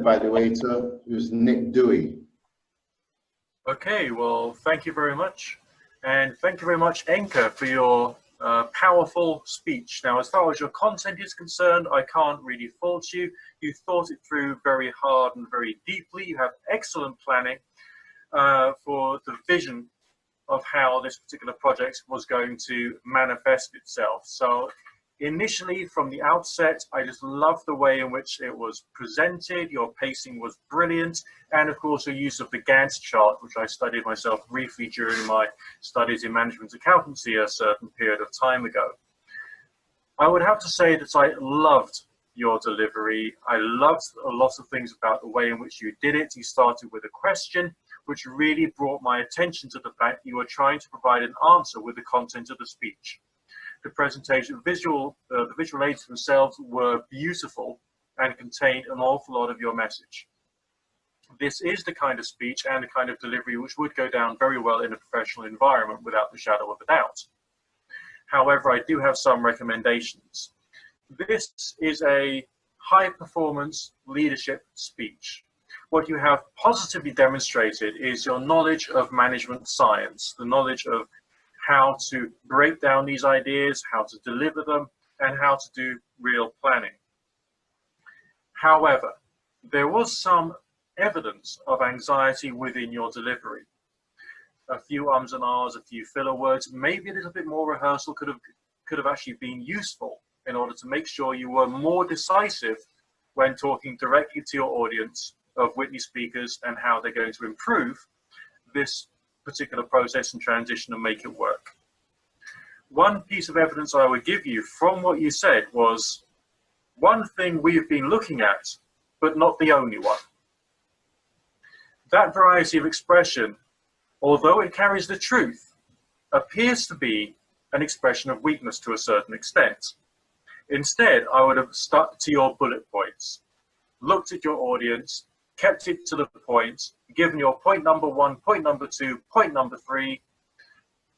present, by the way, to who's Nick Dewey. Okay, well, thank you very much. And thank you very much, Enca, for your powerful speech. Now, as far as your content is concerned, I can't really fault you. You thought it through very hard and very deeply. You have excellent planning for the vision of how this particular project was going to manifest itself. So initially, from the outset, I just loved the way in which it was presented. Your pacing was brilliant. And of course, the use of the Gantt chart, which I studied myself briefly during my studies in management accountancy a certain period of time ago. I would have to say that I loved your delivery. I loved a lot of things about the way in which you did it. You started with a question, which really brought my attention to the fact you were trying to provide an answer with the content of the speech. The presentation, the visual aids themselves were beautiful and contained an awful lot of your message. This is the kind of speech and the kind of delivery which would go down very well in a professional environment without the shadow of a doubt. However, I do have some recommendations. This is a high-performance leadership speech. What you have positively demonstrated is your knowledge of management science, the knowledge of how to break down these ideas, how to deliver them, and how to do real planning. However, there was some evidence of anxiety within your delivery. A few ums and ahs, a few filler words, maybe a little bit more rehearsal could have actually been useful in order to make sure you were more decisive when talking directly to your audience of Whitney speakers and how they're going to improve this particular process and transition and make it work. One piece of evidence I would give you from what you said was one thing we've been looking at, but not the only one. That variety of expression, although it carries the truth, appears to be an expression of weakness to a certain extent. Instead, I would have stuck to your bullet points, looked at your audience, kept it to the point, given your point number 1, point number 2, point number 3,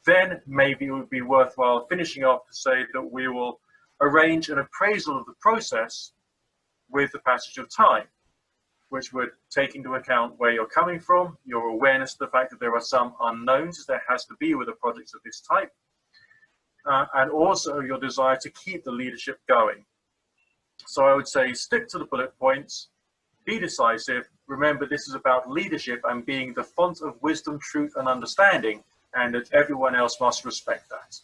then maybe it would be worthwhile finishing off to say that we will arrange an appraisal of the process with the passage of time, which would take into account where you're coming from, your awareness of the fact that there are some unknowns, as there has to be with a project of this type, and also your desire to keep the leadership going. So I would say stick to the bullet points, be decisive. Remember, this is about leadership and being the font of wisdom, truth, and understanding, and that everyone else must respect that.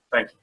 Thank you.